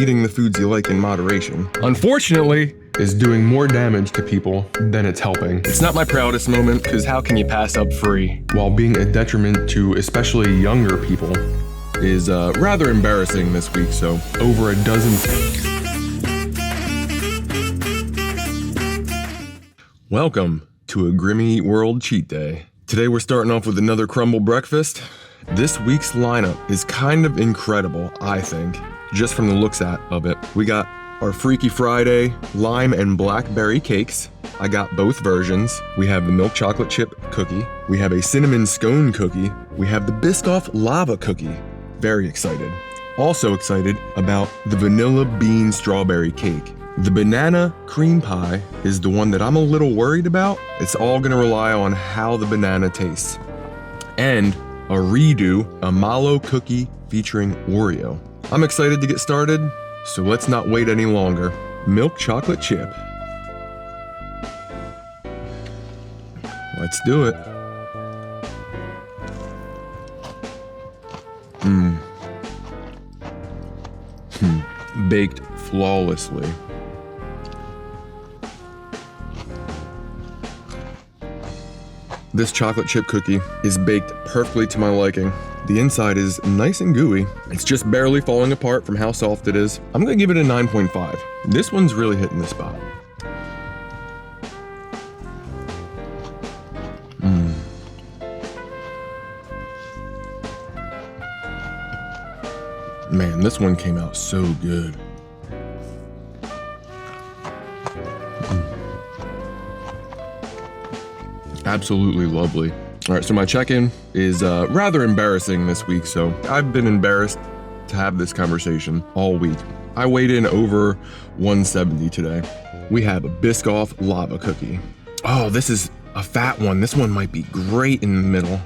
eating the foods you like in moderation, unfortunately, is doing more damage to people than it's helping. It's not my proudest moment, because how can you pass up free while being a detriment to especially younger people is rather embarrassing this week. So over a dozen. Welcome to a Grimmy World Cheat Day. Today we're starting off with another Crumbl breakfast. This week's lineup is kind of incredible, I think, just from the looks of it. We got our Freaky Friday lime and blackberry cakes. I got both versions. We have the milk chocolate chip cookie. We have a cinnamon scone cookie. We have the Biscoff lava cookie. Very excited. Also excited about the vanilla bean strawberry cake. The banana cream pie is the one that I'm a little worried about. It's all gonna rely on how the banana tastes. And a redo, a Mallow cookie featuring Oreo. I'm excited to get started, so let's not wait any longer. Milk chocolate chip. Let's do it. Baked flawlessly. This chocolate chip cookie is baked perfectly to my liking. The inside is nice and gooey. It's just barely falling apart from how soft it is. I'm gonna give it a 9.5. This one's really hitting the spot. Man, this one came out so good. Absolutely lovely. All right, so my check-in is rather embarrassing this week, so I've been embarrassed to have this conversation all week. I weighed in over 170 today. We have a Biscoff lava cookie. Oh, this is a fat one. This one might be great in the middle.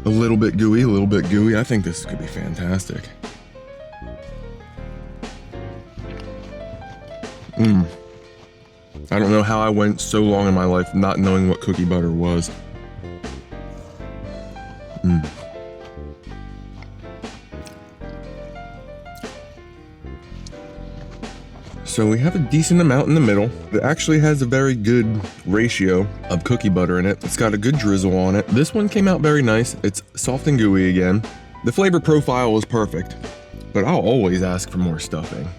A little bit gooey, a little bit gooey. I think this could be fantastic. I don't know how I went so long in my life not knowing what cookie butter was. So we have a decent amount in the middle. It actually has a very good ratio of cookie butter in it. It's got a good drizzle on it. This one came out very nice. It's soft and gooey again. The flavor profile is perfect, but I'll always ask for more stuffing.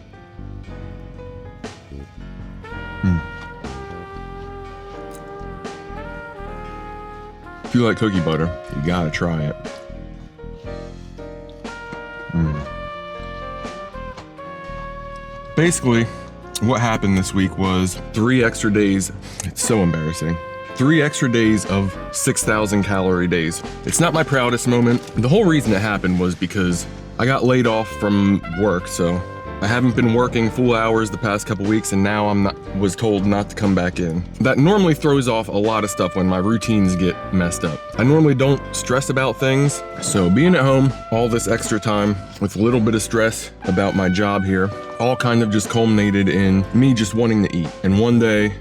If you like cookie butter, you gotta try it. Basically, what happened this week was 3 extra days. It's so embarrassing. 3 extra days of 6,000 calorie days. It's not my proudest moment. The whole reason it happened was because I got laid off from work, so I haven't been working full hours the past couple weeks, and now was told not to come back in. That normally throws off a lot of stuff when my routines get messed up. I normally don't stress about things, so being at home all this extra time with a little bit of stress about my job here, all kind of just culminated in me just wanting to eat. And one day,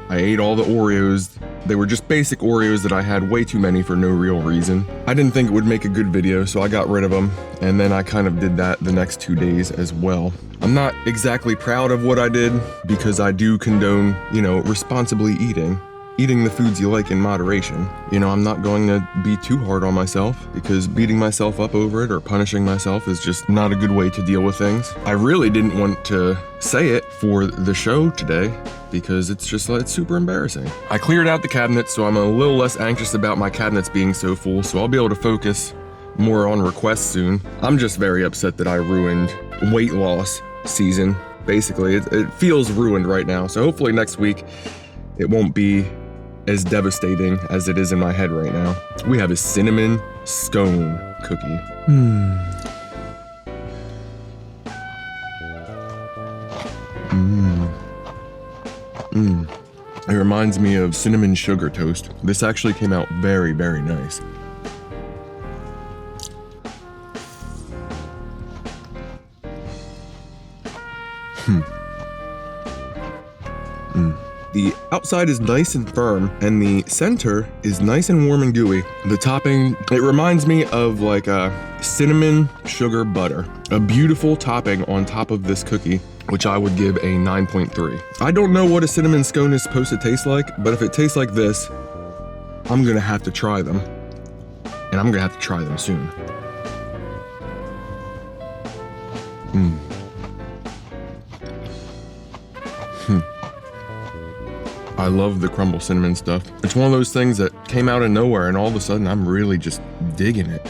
I ate all the Oreos. They were just basic Oreos that I had way too many for no real reason. I didn't think it would make a good video, so I got rid of them. And then I kind of did that the next 2 days as well. I'm not exactly proud of what I did because I do condone, responsibly eating. Eating the foods you like in moderation. I'm not going to be too hard on myself because beating myself up over it or punishing myself is just not a good way to deal with things. I really didn't want to say it for the show today because it's super embarrassing. I cleared out the cabinets, so I'm a little less anxious about my cabinets being so full, so I'll be able to focus more on requests soon. I'm just very upset that I ruined weight loss season. Basically, it feels ruined right now, so hopefully next week it won't be as devastating as it is in my head right now. We have a cinnamon scone cookie. It reminds me of cinnamon sugar toast. This actually came out very, very nice. The outside is nice and firm, and the center is nice and warm and gooey. The topping, it reminds me of like a cinnamon sugar butter. A beautiful topping on top of this cookie, which I would give a 9.3. I don't know what a cinnamon scone is supposed to taste like, but if it tastes like this, I'm gonna have to try them. And I'm gonna have to try them soon. I love the Crumbl cinnamon stuff. It's one of those things that came out of nowhere and all of a sudden I'm really just digging it.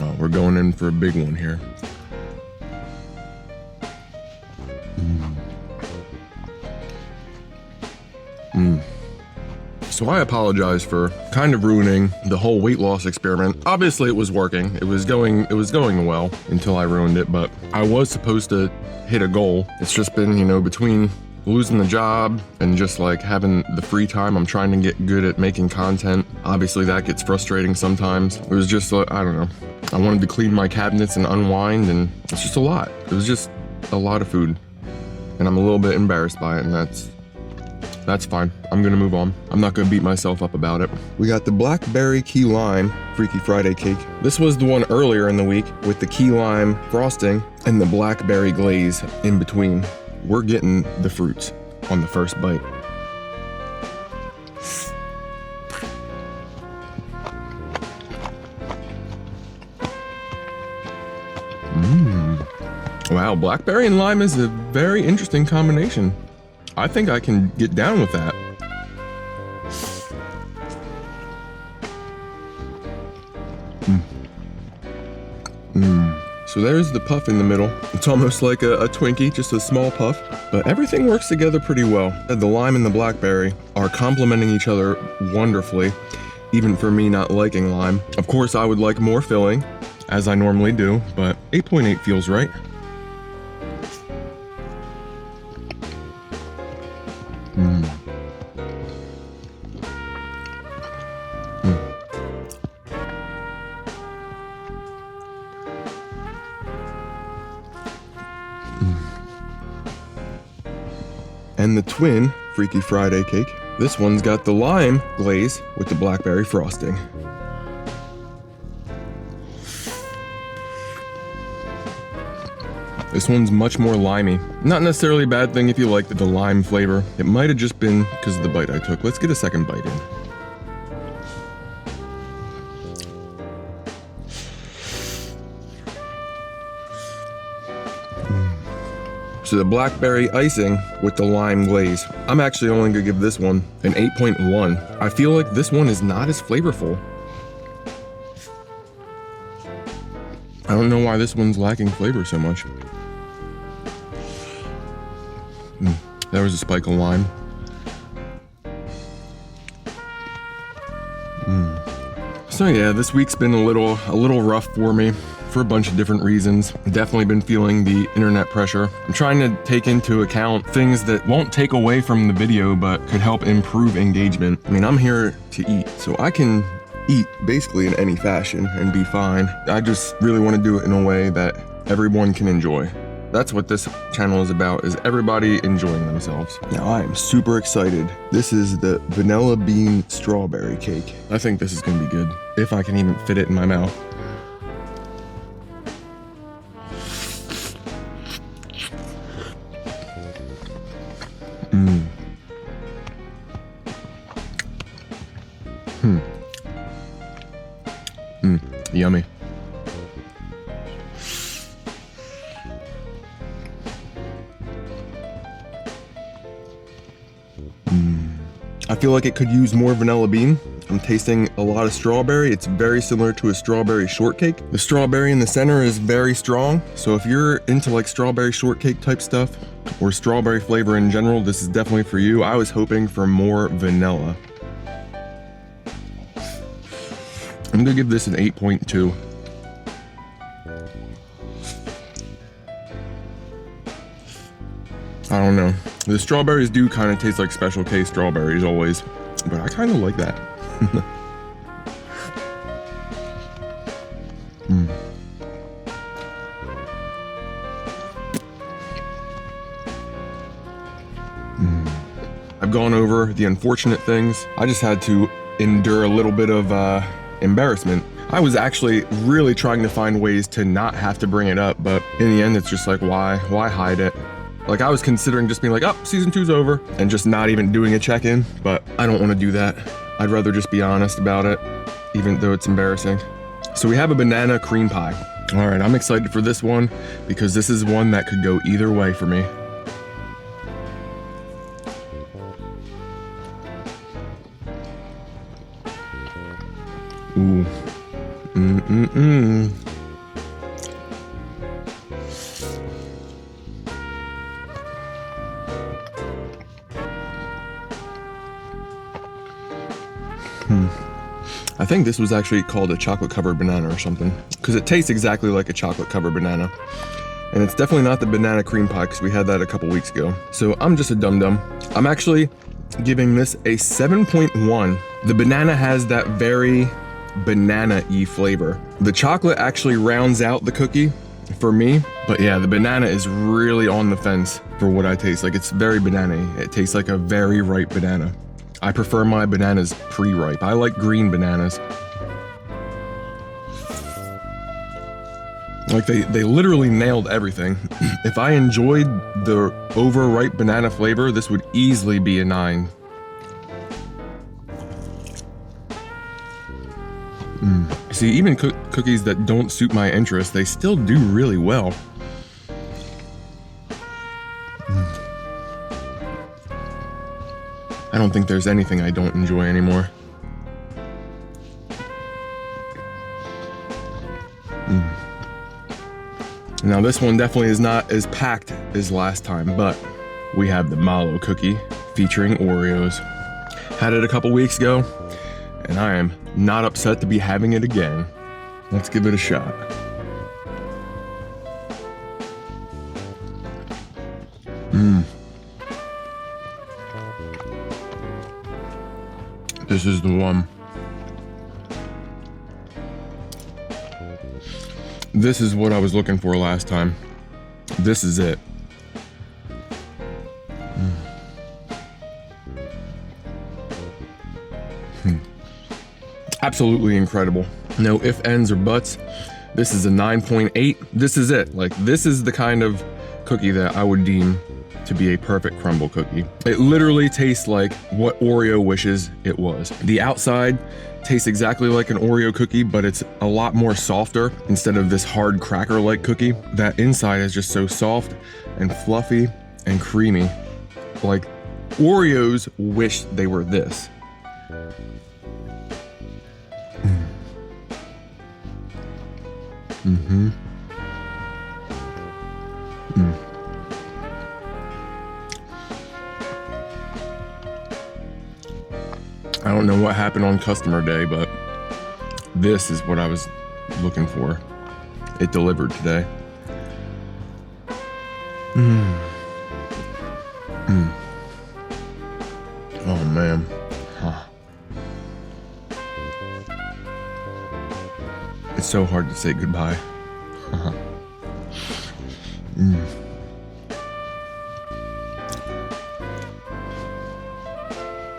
Oh, we're going in for a big one here. So I apologize for kind of ruining the whole weight loss experiment. Obviously it was working. It was going well until I ruined it, but I was supposed to hit a goal. It's just been, you know, between losing the job and just like having the free time, I'm trying to get good at making content. Obviously that gets frustrating sometimes. It was just, I don't know. I wanted to clean my cabinets and unwind, and it's just a lot. It was just a lot of food. And I'm a little bit embarrassed by it, and that's fine. I'm gonna move on. I'm not gonna beat myself up about it. We got the Blackberry Key Lime Freaky Friday cake. This was the one earlier in the week with the key lime frosting and the blackberry glaze in between. We're getting the fruits on the first bite. Wow, blackberry and lime is a very interesting combination. I think I can get down with that. So there's the puff in the middle. It's almost like a Twinkie, just a small puff, but everything works together pretty well. The lime and the blackberry are complementing each other wonderfully, even for me not liking lime. Of course, I would like more filling, as I normally do, but 8.8 feels right. And the twin Freaky Friday cake. This one's got the lime glaze with the blackberry frosting. This one's much more limey. Not necessarily a bad thing if you like the lime flavor. It might have just been because of the bite I took. Let's get a second bite in. So the blackberry icing with the lime glaze. I'm actually only gonna give this one an 8.1. I feel like this one is not as flavorful. I don't know why this one's lacking flavor so much. There was a spike of lime. So yeah, this week's been a little rough for me for a bunch of different reasons. Definitely been feeling the internet pressure. I'm trying to take into account things that won't take away from the video, but could help improve engagement. I mean, I'm here to eat, so I can eat basically in any fashion and be fine. I just really want to do it in a way that everyone can enjoy. That's what this channel is about, is everybody enjoying themselves. Now I am super excited. This is the vanilla bean strawberry cake. I think this is gonna be good, if I can even fit it in my mouth. Yummy. I feel like it could use more vanilla bean. I'm tasting a lot of strawberry. It's very similar to a strawberry shortcake. The strawberry in the center is very strong. So if you're into like strawberry shortcake type stuff or strawberry flavor in general, this is definitely for you. I was hoping for more vanilla. I'm gonna give this an 8.2. I don't know. The strawberries do kind of taste like Special K strawberries always, but I kind of like that. gone over the unfortunate things. I just had to endure a little bit of embarrassment. I was actually really trying to find ways to not have to bring it up, but in the end, it's just like, why hide it? Like, I was considering just being like, oh, season 2's over, and just not even doing a check-in, but I don't want to do that. I'd rather just be honest about it, even though it's embarrassing. So we have a banana cream pie. All right, I'm excited for this one because this is one that could go either way for me. Ooh. I think this was actually called a chocolate covered banana or something, because it tastes exactly like a chocolate covered banana. And it's definitely not the banana cream pie, because we had that a couple weeks ago. So I'm just a dum-dum. I'm actually giving this a 7.1. The banana has that very banana-y flavor. The chocolate actually rounds out the cookie for me, but yeah, the banana is really on the fence for what I taste. Like, it's very banana-y. It tastes like a very ripe banana. I prefer my bananas pre-ripe. I like green bananas. Like, they literally nailed everything. If I enjoyed the overripe banana flavor, this would easily be a 9. See, even cookies that don't suit my interest, they still do really well. I don't think there's anything I don't enjoy anymore. Now this one definitely is not as packed as last time, but we have the Mallow cookie featuring Oreos. Had it a couple weeks ago, and I am not upset to be having it again. Let's give it a shot. This is the one. This is what I was looking for last time. This is it. Absolutely incredible. No ifs, ands, or buts. This is a 9.8. This is it. Like, this is the kind of cookie that I would deem to be a perfect Crumbl cookie. It literally tastes like what Oreo wishes it was. The outside tastes exactly like an Oreo cookie, but it's a lot more softer instead of this hard cracker-like cookie. That inside is just so soft and fluffy and creamy. Like, Oreos wish they were this. I don't know what happened on customer day, but this is what I was looking for. It delivered today. Oh man. It's so hard to say goodbye.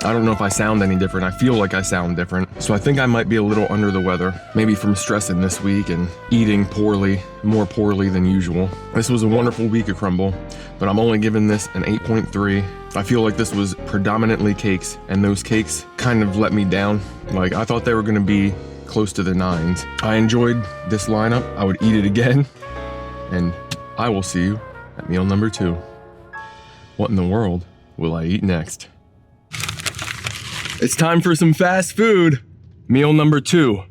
I don't know if I sound any different. I feel like I sound different. So I think I might be a little under the weather, maybe from stressing this week and eating poorly, more poorly than usual. This was a wonderful week of Crumbl, but I'm only giving this an 8.3. I feel like this was predominantly cakes, and those cakes kind of let me down. Like, I thought they were gonna be close to the 9s. I enjoyed this lineup. I would eat it again, and I will see you at meal number 2. What in the world will I eat next? It's time for some fast food. Meal number 2.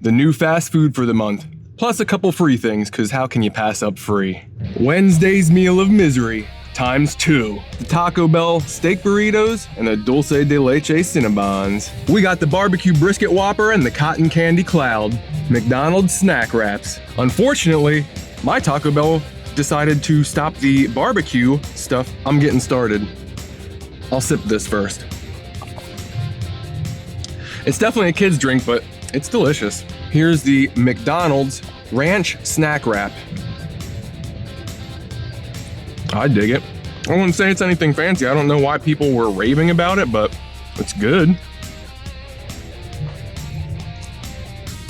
The new fast food for the month. Plus a couple free things, because how can you pass up free? Wednesday's meal of misery, ×2. The Taco Bell steak burritos and the Dulce de Leche Cinnabons. We got the barbecue brisket Whopper and the cotton candy cloud. McDonald's snack wraps. Unfortunately, my Taco Bell decided to stop the barbecue stuff. I'm getting started. I'll sip this first. It's definitely a kid's drink, but it's delicious. Here's the McDonald's ranch snack wrap. I dig it. I wouldn't say it's anything fancy. I don't know why people were raving about it, but it's good.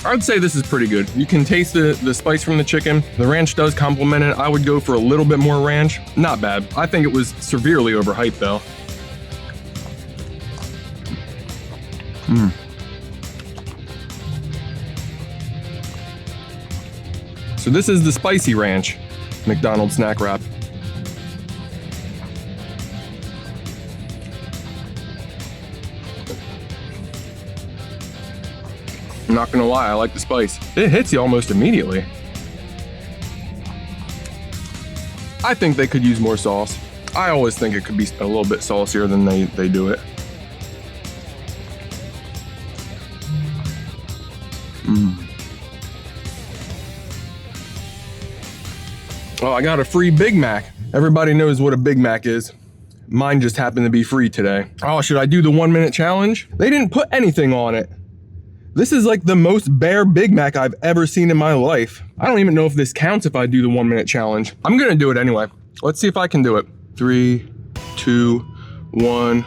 I'd say this is pretty good. You can taste the spice from the chicken. The ranch does complement it. I would go for a little bit more ranch. Not bad. I think it was severely overhyped though. So this is the spicy ranch McDonald's snack wrap. I'm not gonna lie, I like the spice. It hits you almost immediately. I think they could use more sauce. I always think it could be a little bit saucier than they do it. Oh, I got a free Big Mac. Everybody knows what a Big Mac is. Mine just happened to be free today. Oh, should I do the 1 minute challenge? They didn't put anything on it. This is like the most bare Big Mac I've ever seen in my life. I don't even know if this counts if I do the 1 minute challenge. I'm gonna do it anyway. Let's see if I can do it. 3, 2, 1.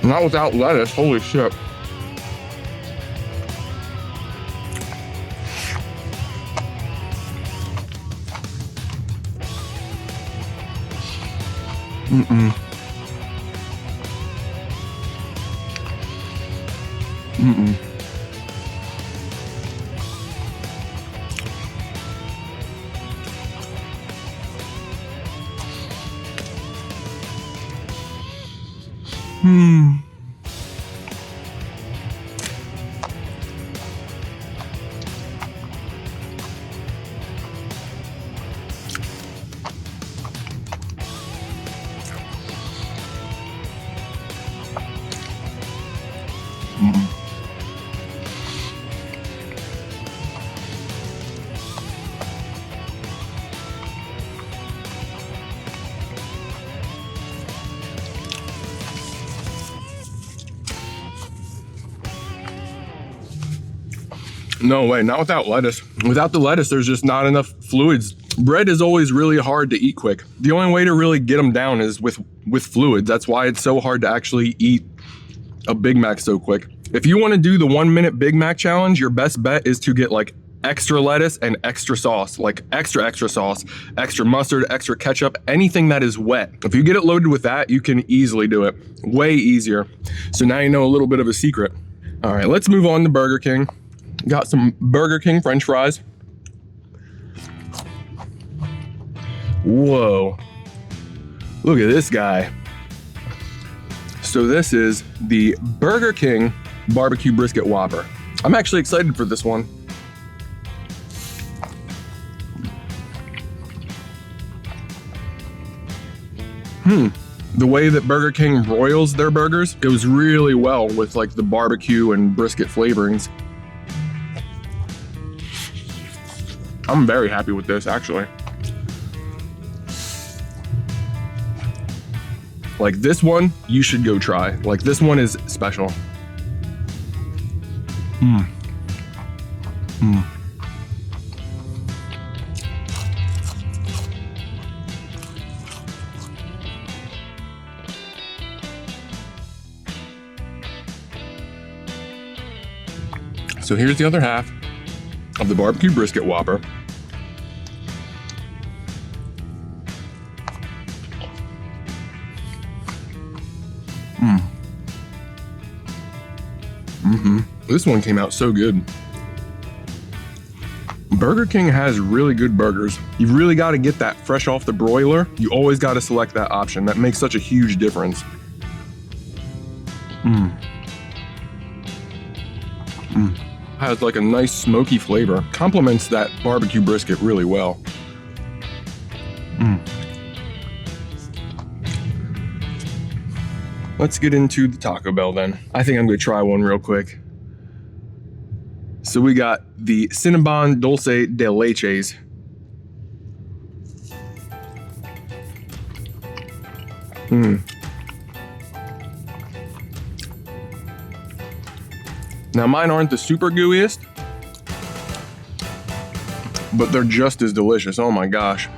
Not without lettuce, holy shit. No way, not without lettuce. Without the lettuce, there's just not enough fluids. Bread is always really hard to eat quick. The only way to really get them down is with fluids. That's why it's so hard to actually eat a Big Mac so quick. If you want to do the 1 minute Big Mac challenge, your best bet is to get like extra lettuce and extra sauce, like extra sauce, extra mustard, extra ketchup, anything that is wet. If you get it loaded with that, you can easily do it. Way easier. So now you know a little bit of a secret. All right, let's move on to Burger King. Got some Burger King French fries. Whoa. Look at this guy. So this is the Burger King Barbecue Brisket Whopper. I'm actually excited for this one. The way that Burger King broils their burgers goes really well with like the barbecue and brisket flavorings. I'm very happy with this, actually. Like this one, you should go try. Like this one is special. So here's the other half of the barbecue brisket Whopper. This one came out so good. Burger King has really good burgers. You really got to get that fresh off the broiler. You always got to select that option. That makes such a huge difference. Has like a nice smoky flavor. Complements that barbecue brisket really well. Let's get into the Taco Bell then. I think I'm gonna try one real quick. So we got the Cinnabon Dulce de Leches. Now mine aren't the super gooeyest, but they're just as delicious. Oh my gosh.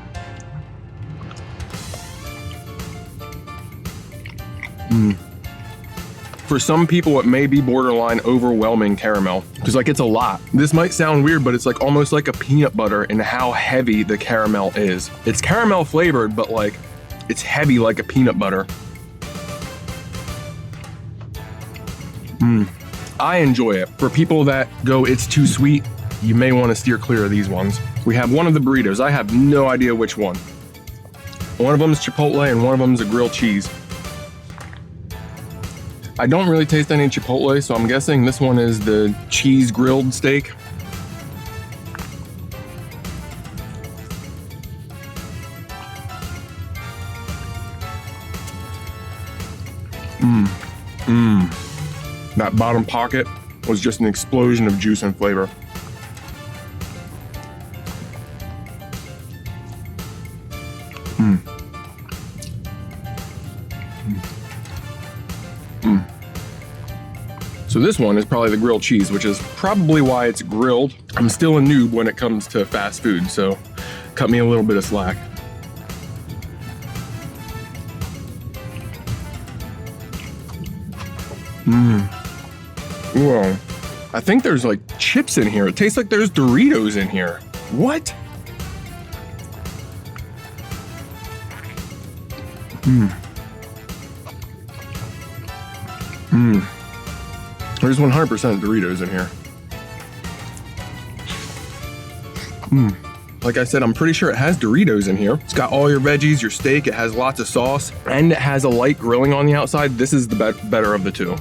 For some people, it may be borderline overwhelming caramel, because like it's a lot. This might sound weird, but it's like almost like a peanut butter in how heavy the caramel is. It's caramel flavored, but like it's heavy like a peanut butter. I enjoy it. For people that go, it's too sweet, you may want to steer clear of these ones. We have one of the burritos. I have no idea which one. One of them is Chipotle and one of them is a grilled cheese. I don't really taste any Chipotle, so I'm guessing this one is the cheese grilled steak. That bottom pocket was just an explosion of juice and flavor. So this one is probably the grilled cheese, which is probably why it's grilled. I'm still a noob when it comes to fast food, so cut me a little bit of slack. Whoa. I think there's like chips in here. It tastes like there's Doritos in here. What? There's 100% Doritos in here. Like I said, I'm pretty sure it has Doritos in here. It's got all your veggies, your steak, it has lots of sauce, and it has a light grilling on the outside. This is the better of the two.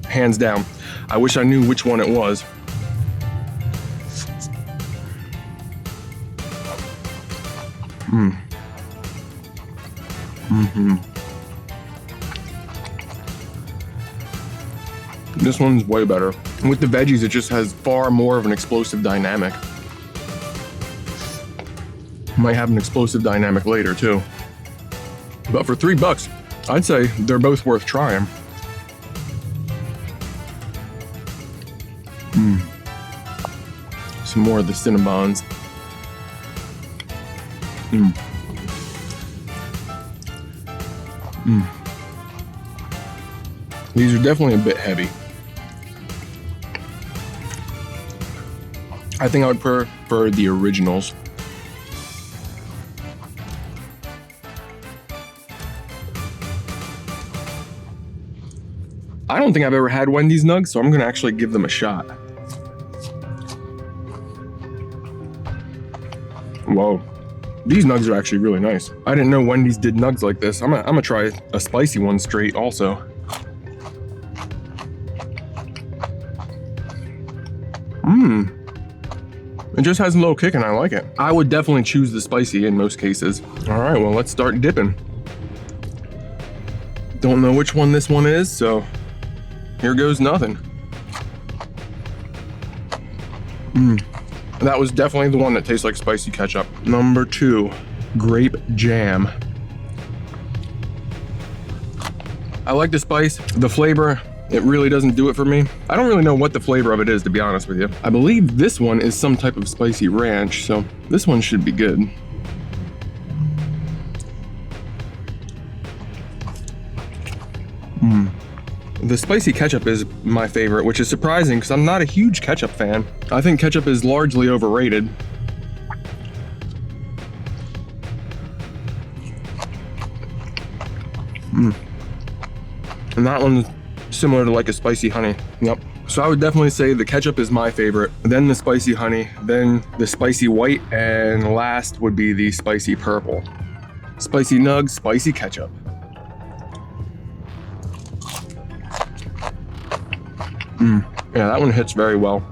Hands down. I wish I knew which one it was. This one's way better. With the veggies, it just has far more of an explosive dynamic. Might have an explosive dynamic later too. But for $3, I'd say they're both worth trying. Some more of the Cinnabons. These are definitely a bit heavy. I think I would prefer the originals. I don't think I've ever had Wendy's nugs, so I'm gonna actually give them a shot. Whoa, these nugs are actually really nice. I didn't know Wendy's did nugs like this. I'm gonna try a spicy one straight also. It just has a little kick and I like it. I would definitely choose the spicy in most cases. All right, well, let's start dipping. Don't know which one this one is, so here goes nothing. That was definitely the one that tastes like spicy ketchup. Number 2, grape jam. I like the spice, the flavor. It really doesn't do it for me. I don't really know what the flavor of it is, to be honest with you. I believe this one is some type of spicy ranch, so this one should be good. The spicy ketchup is my favorite, which is surprising because I'm not a huge ketchup fan. I think ketchup is largely overrated. And that one's similar to like a spicy honey. Yep. So I would definitely say the ketchup is my favorite, then the spicy honey, then the spicy white, and last would be the spicy purple. Spicy nugs, spicy ketchup. Yeah, that one hits very well.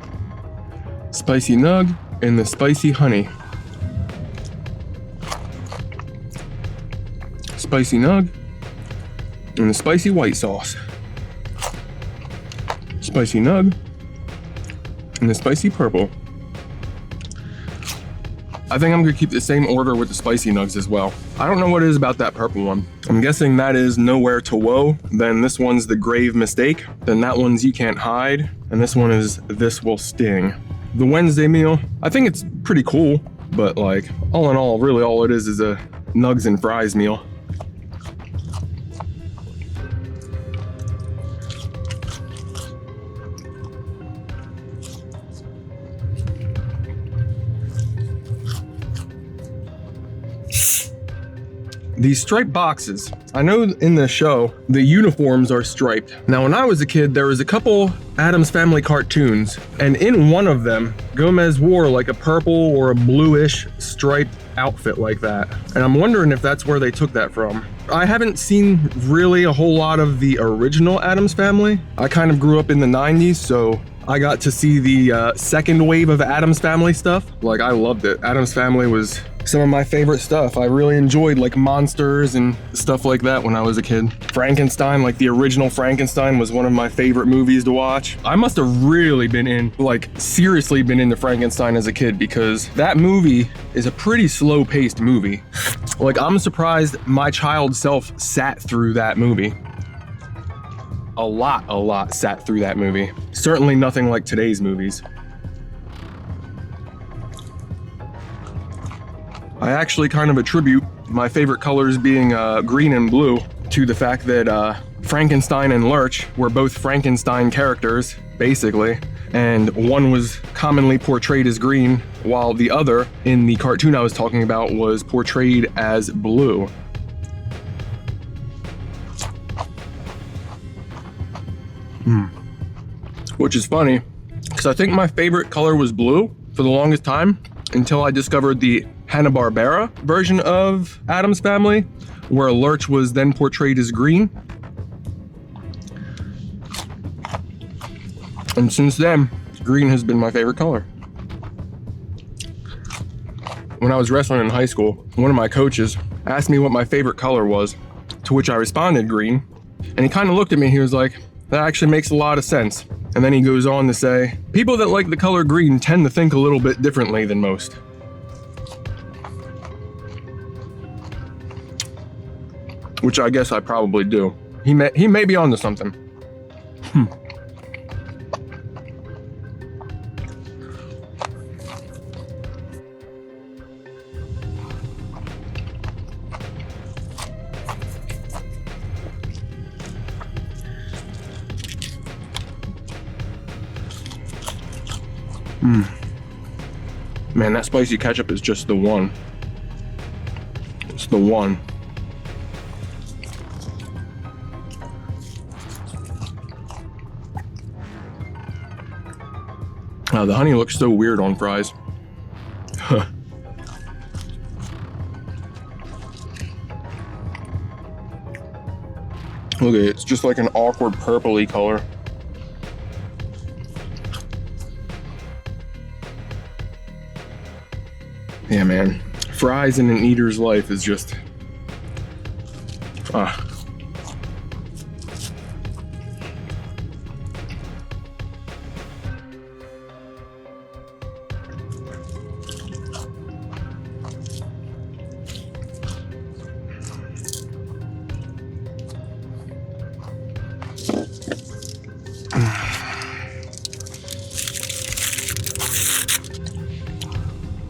Spicy nug and the spicy honey. Spicy nug and the spicy white sauce. Spicy nug and the spicy purple. I think I'm gonna keep the same order with the spicy nugs as well. I don't know what it is about that purple one. I'm guessing that is Nowhere to Woe. Then this one's The Grave Mistake. Then that one's You Can't Hide. And this one is This Will Sting. The Wednesday meal, I think it's pretty cool, but like all in all, really all it is a nugs and fries meal. These striped boxes, I know in the show, the uniforms are striped. Now, when I was a kid, there was a couple Addams Family cartoons, and in one of them, Gomez wore like a purple or a bluish striped outfit like that. And I'm wondering if that's where they took that from. I haven't seen really a whole lot of the original Addams Family. I kind of grew up in the 90s, so I got to see the second wave of Addams Family stuff. Like, I loved it. Addams Family was some of my favorite stuff. I really enjoyed like monsters and stuff like that when I was a kid. Frankenstein, like the original Frankenstein, was one of my favorite movies to watch. I must have really been in, like seriously been into Frankenstein as a kid, because that movie is a pretty slow paced movie. Like, I'm surprised my child self sat through that movie. A lot sat through that movie. Certainly nothing like today's movies. I actually kind of attribute my favorite colors being green and blue to the fact that Frankenstein and Leche were both Frankenstein characters, basically, and one was commonly portrayed as green, while the other, in the cartoon I was talking about, was portrayed as blue. Which is funny, because I think my favorite color was blue for the longest time, until I discovered the Hanna-Barbera version of Addams Family, where Leche was then portrayed as green. And since then, green has been my favorite color. When I was wrestling in high school, one of my coaches asked me what my favorite color was, to which I responded green. And he kind of looked at me, he was like, that actually makes a lot of sense. And then he goes on to say, people that like the color green tend to think a little bit differently than most. Which I guess I probably do. He may be onto something. Man, that spicy ketchup is just the one. It's the one. The honey looks so weird on fries. Huh. Look at it, it's just like an awkward purpley color. Yeah, man. Fries in an eater's life is just...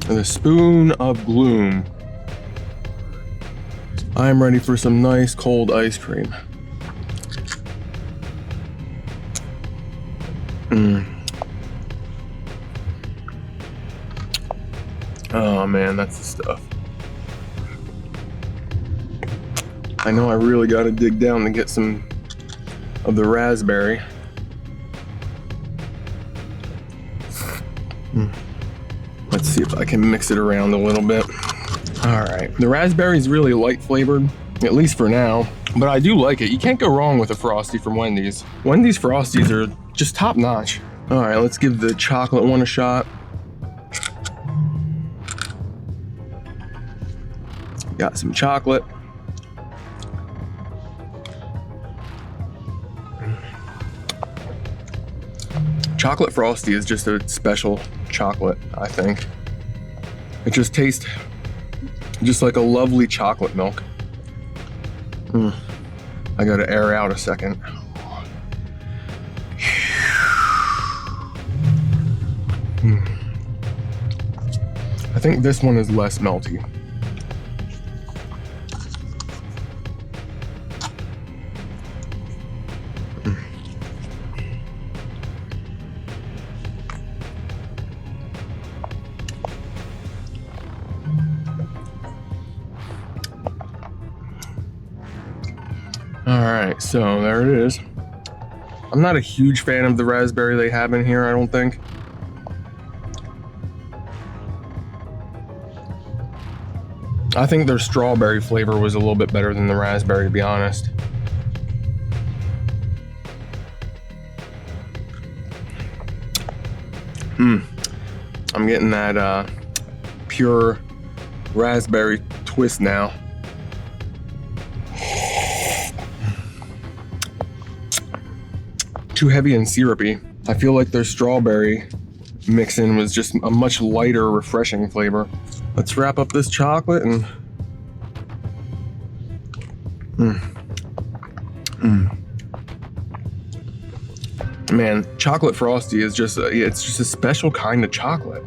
The spoon of gloom. I'm ready for some nice cold ice cream. Oh man, that's the stuff. I know I really gotta dig down to get some of the raspberry. Let's see if I can mix it around a little bit. All right, the raspberry is really light flavored, at least for now, but I do like it. You can't go wrong with a Frosty from Wendy's. Wendy's Frosties are just top notch. All right, let's give the chocolate one a shot. Got some chocolate. Chocolate Frosty is just a special chocolate, I think. It just tastes just like a lovely chocolate milk. I gotta air out a second. I think this one is less melty. All right, so there it is. I'm not a huge fan of the raspberry they have in here, I don't think. I think their strawberry flavor was a little bit better than the raspberry, to be honest. I'm getting that pure raspberry twist now. Too heavy and syrupy. I feel like their strawberry mix-in was just a much lighter, refreshing flavor. Let's wrap up this chocolate and Man, chocolate Frosty is just it's just a special kind of chocolate.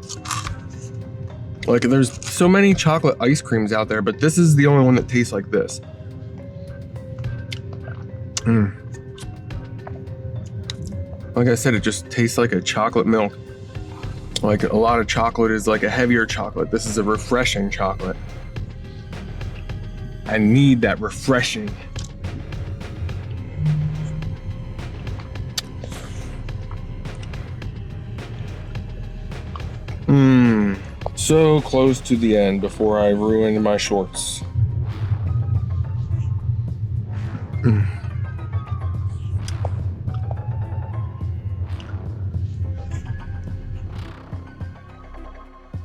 Like, there's so many chocolate ice creams out there, but this is the only one that tastes like this. Like I said, it just tastes like a chocolate milk. Like, a lot of chocolate is like a heavier chocolate. This is a refreshing chocolate. I need that refreshing. So close to the end before I ruined my shorts.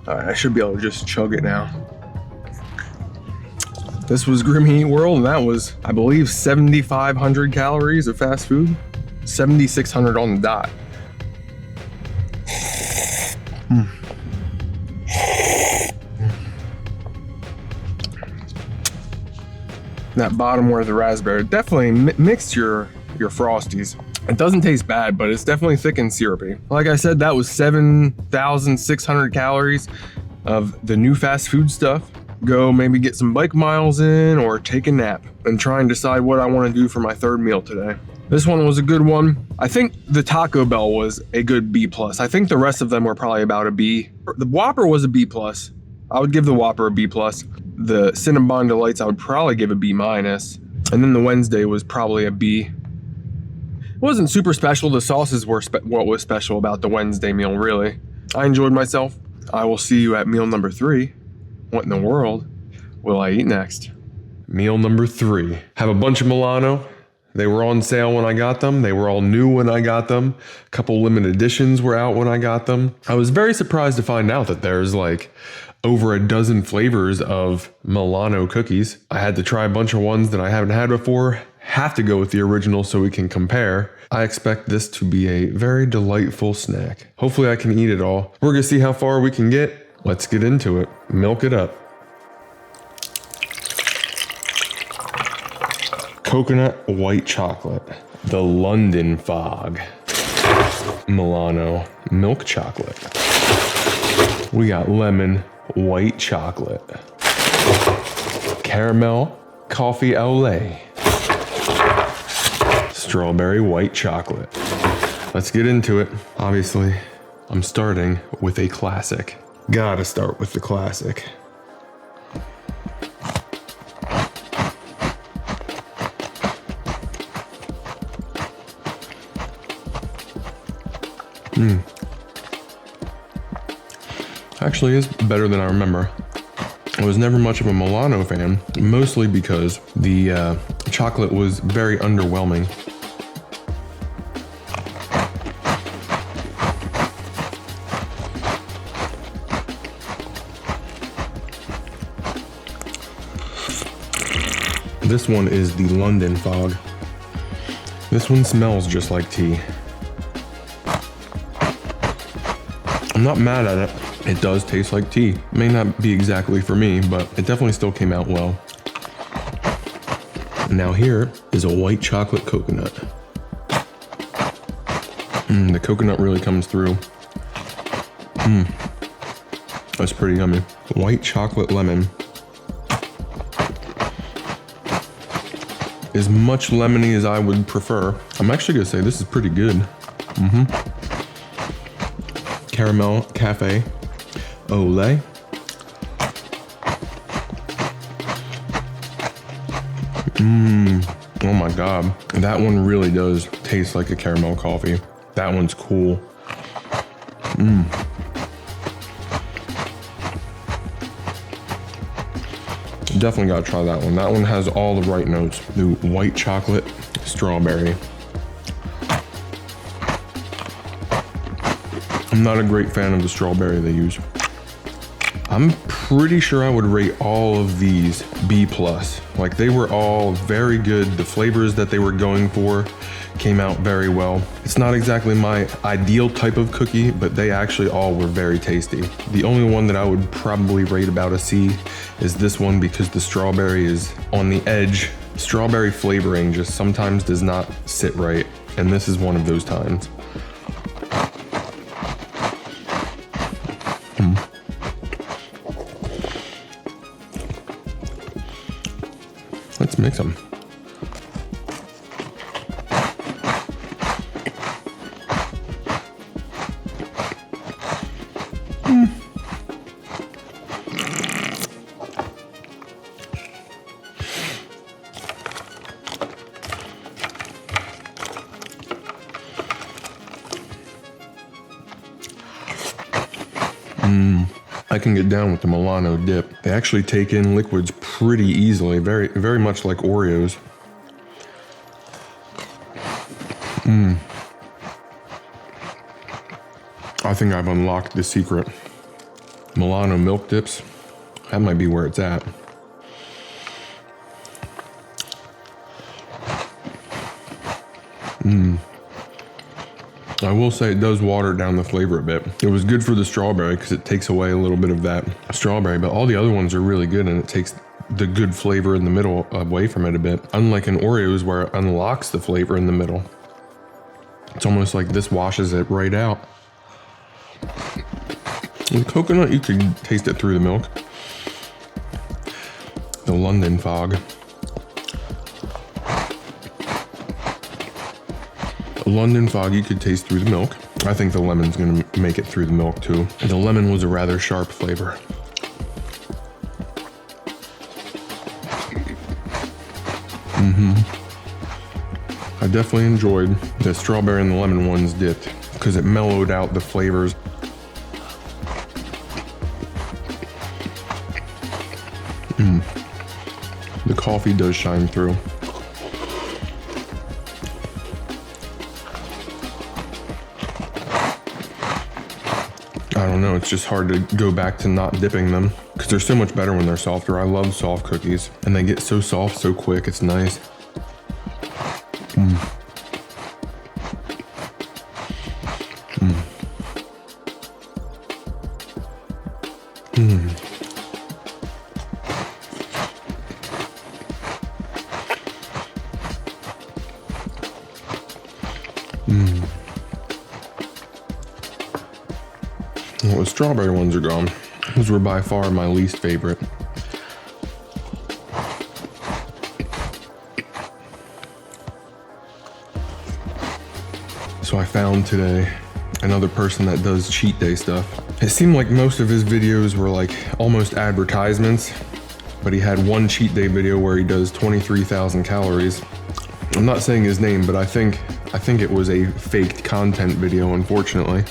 Alright, I should be able to just chug it now. This was Grimmy Eat World, and that was, I believe, 7,500 calories of fast food. 7,600 on the dot. That bottom where the raspberry definitely mixed your Frosties. It doesn't taste bad, but it's definitely thick and syrupy. Like I said, that was 7,600 calories of the new fast food stuff. Go maybe get some bike miles in or take a nap and try and decide what I want to do for my third meal today. This one was a good one. I think the Taco Bell was a good B+. I think the rest of them were probably about a B. The Whopper was a B+. I would give the Whopper a B+. The Cinnabon Delights, I would probably give a B-. And then the Wednesday was probably a B. It wasn't super special. The sauces were what was special about the Wednesday meal, really. I enjoyed myself. I will see you at meal number 3. What in the world will I eat next? Meal number 3. Have a bunch of Milano. They were on sale when I got them. They were all new when I got them. A couple limited editions were out when I got them. I was very surprised to find out that there's like over a dozen flavors of Milano cookies. I had to try a bunch of ones that I haven't had before. Have to go with the original so we can compare. I expect this to be a very delightful snack. Hopefully I can eat it all. We're gonna see how far we can get. Let's get into it. Milk it up. Coconut white chocolate. The London Fog. Milano milk chocolate. We got lemon white chocolate. Caramel coffee au lait. Strawberry white chocolate. Let's get into it. Obviously, I'm starting with a classic. Gotta start with the classic. Actually is better than I remember. I was never much of a Milano fan, mostly because the chocolate was very underwhelming. This one is the London Fog. This one smells just like tea. I'm not mad at it. It does taste like tea. May not be exactly for me, but it definitely still came out well. Now here is a white chocolate coconut. The coconut really comes through. That's pretty yummy. White chocolate lemon. As much lemony as I would prefer. I'm actually gonna say this is pretty good. Caramel cafe au lait. Oh my God. That one really does taste like a caramel coffee. That one's cool. Definitely gotta try that one. That one has all the right notes. The white chocolate, strawberry. I'm not a great fan of the strawberry they use. I'm pretty sure I would rate all of these B+. Like they were all very good. The flavors that they were going for came out very well. It's not exactly my ideal type of cookie, but they actually all were very tasty. The only one that I would probably rate about a C is this one because the strawberry is on the edge. Strawberry flavoring just sometimes does not sit right, and this is one of those times. Let's mix them. I can get down with the Milano dip. They actually take in liquids pretty easily, very much like Oreos. I think I've unlocked the secret. Milano milk dips, that might be where it's at. I will say it does water down the flavor a bit. It was good for the strawberry because it takes away a little bit of that strawberry, but all the other ones are really good and it takes the good flavor in the middle away from it a bit. Unlike an Oreos where it unlocks the flavor in the middle. It's almost like this washes it right out. The coconut, you could taste it through the milk. The London fog. London fog you could taste through the milk. I think the lemon's gonna make it through the milk too. The lemon was a rather sharp flavor. I definitely enjoyed the strawberry and the lemon ones dipped because it mellowed out the flavors. The coffee does shine through. I don't know, it's just hard to go back to not dipping them because they're so much better when they're softer. I love soft cookies and they get so soft so quick, it's nice. Well, the strawberry ones are gone. Those were by far my least favorite. So I found today another person that does cheat day stuff. It seemed like most of his videos were like almost advertisements, but he had one cheat day video where he does 23,000 calories. I'm not saying his name, but I think it was a faked content video, unfortunately.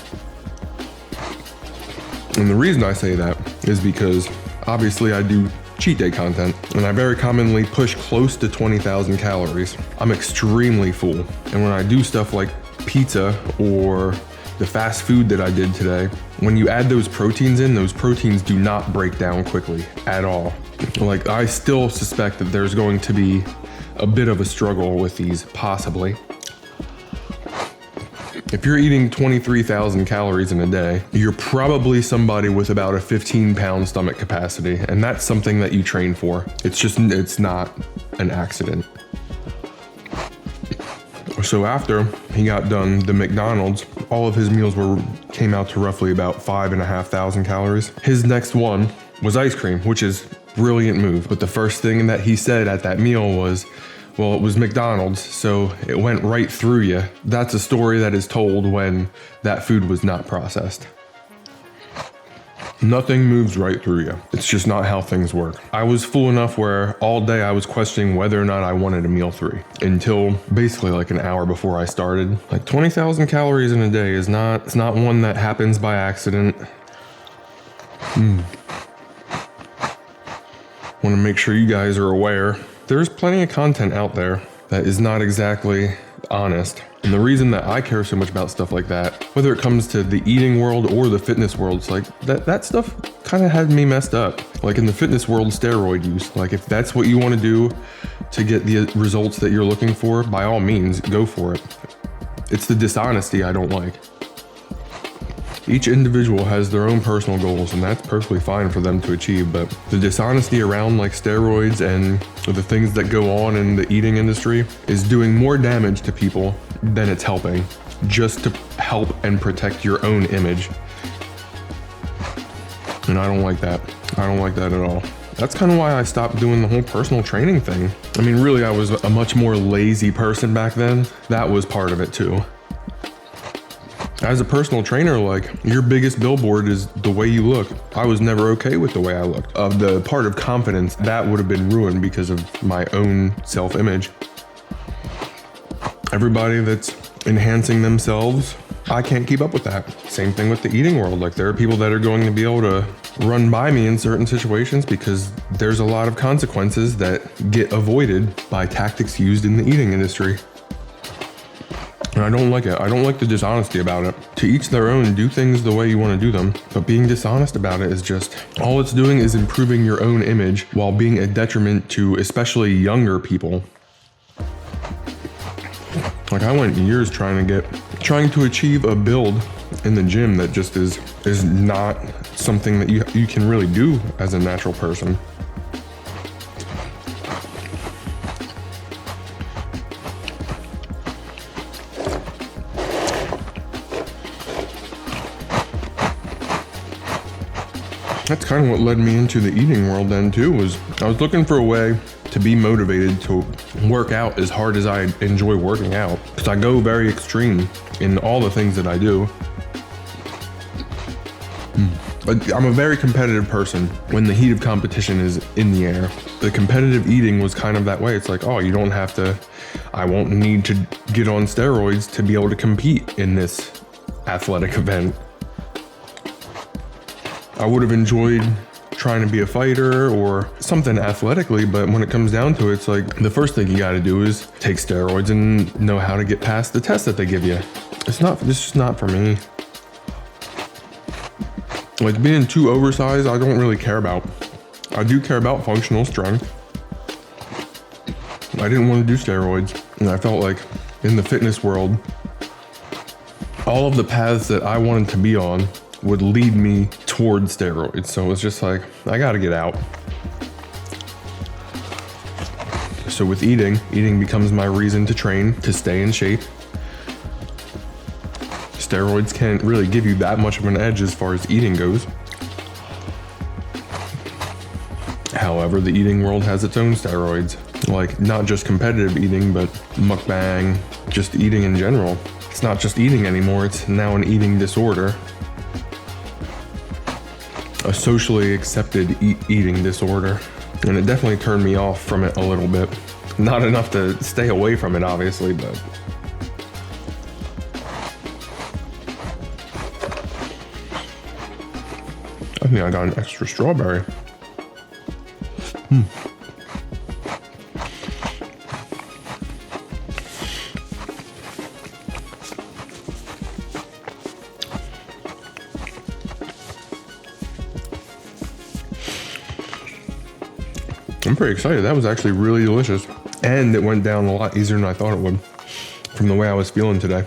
And the reason I say that is because obviously I do cheat day content and I very commonly push close to 20,000 calories. I'm extremely full. And when I do stuff like pizza or the fast food that I did today, when you add those proteins in, those proteins do not break down quickly at all. Like I still suspect that there's going to be a bit of a struggle with these, possibly. If you're eating 23,000 calories in a day, you're probably somebody with about a 15-pound stomach capacity, and that's something that you train for. It's not an accident. So after he got done the McDonald's, all of his meals came out to roughly about 5,500 calories. His next one was ice cream, which is a brilliant move. But the first thing that he said at that meal was, well, it was McDonald's, so it went right through you. That's a story that is told when that food was not processed. Nothing moves right through you. It's just not how things work. I was full enough where all day I was questioning whether or not I wanted a meal 3 until basically like an hour before I started. Like 20,000 calories in a day it's not one that happens by accident. Want to make sure you guys are aware. There's plenty of content out there that is not exactly honest. And the reason that I care so much about stuff like that, whether it comes to the eating world or the fitness world, it's like that stuff kind of had me messed up. Like in the fitness world, steroid use. Like if that's what you want to do to get the results that you're looking for, by all means, go for it. It's the dishonesty I don't like. Each individual has their own personal goals, and that's perfectly fine for them to achieve, but the dishonesty around like steroids and the things that go on in the eating industry is doing more damage to people than it's helping, just to help and protect your own image. And I don't like that. I don't like that at all. That's kind of why I stopped doing the whole personal training thing. I mean, really, I was a much more lazy person back then. That was part of it too. As a personal trainer, like your biggest billboard is the way you look. I was never okay with the way I looked. The part of confidence, that would have been ruined because of my own self-image. Everybody that's enhancing themselves, I can't keep up with that. Same thing with the eating world. Like there are people that are going to be able to run by me in certain situations because there's a lot of consequences that get avoided by tactics used in the eating industry. And I don't like it. I don't like the dishonesty about it. To each their own, do things the way you want to do them. But being dishonest about it is just, all it's doing is improving your own image while being a detriment to especially younger people. Like I went years trying to achieve a build in the gym that just is not something that you can really do as a natural person. That's kind of what led me into the eating world then too, was I was looking for a way to be motivated to work out as hard as I enjoy working out. Because I go very extreme in all the things that I do. I'm a very competitive person when the heat of competition is in the air. The competitive eating was kind of that way. It's like, oh, I won't need to get on steroids to be able to compete in this athletic event. I would have enjoyed trying to be a fighter or something athletically, but when it comes down to it, it's like the first thing you got to do is take steroids and know how to get past the test that they give you. This is not for me. Like being too oversized, I don't really care about. I do care about functional strength. I didn't want to do steroids, and I felt like in the fitness world, all of the paths that I wanted to be on would lead me toward steroids. So it's just like, I gotta get out. So with eating becomes my reason to train, to stay in shape. Steroids can't really give you that much of an edge as far as eating goes. However, the eating world has its own steroids. Like not just competitive eating, but mukbang, just eating in general. It's not just eating anymore, it's now an eating disorder. A socially accepted eating disorder. And it definitely turned me off from it a little bit. Not enough to stay away from it, obviously, but. I think I got an extra strawberry. I'm pretty excited. That was actually really delicious. And it went down a lot easier than I thought it would from the way I was feeling today.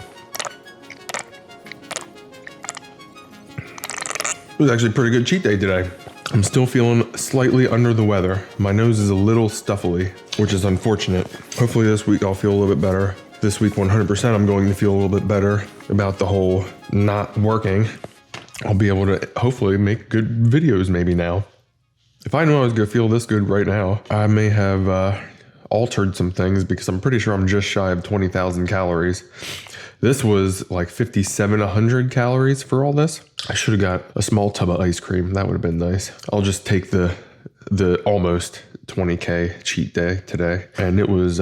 It was actually a pretty good cheat day today. I'm still feeling slightly under the weather. My nose is a little stuffily, which is unfortunate. Hopefully this week I'll feel a little bit better. This week 100% I'm going to feel a little bit better about the whole not working. I'll be able to hopefully make good videos maybe now. If I knew I was gonna feel this good right now, I may have altered some things because I'm pretty sure I'm just shy of 20,000 calories. This was like 5,700 calories for all this. I should have got a small tub of ice cream. That would have been nice. I'll just take the almost 20K cheat day today. And it was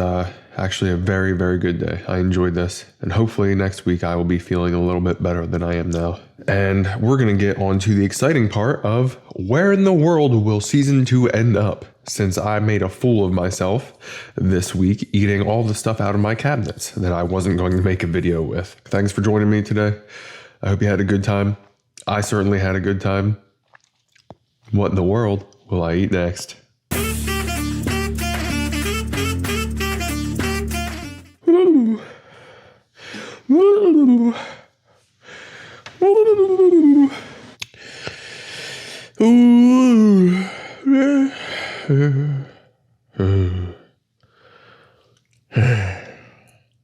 actually a very, very good day. I enjoyed this. And hopefully next week I will be feeling a little bit better than I am now. And we're gonna get on to the exciting part of where in the world will season 2 end up, since I made a fool of myself this week eating all the stuff out of my cabinets that I wasn't going to make a video with. Thanks for joining me today. I hope you had a good time. I certainly had a good time. What in the world will I eat next?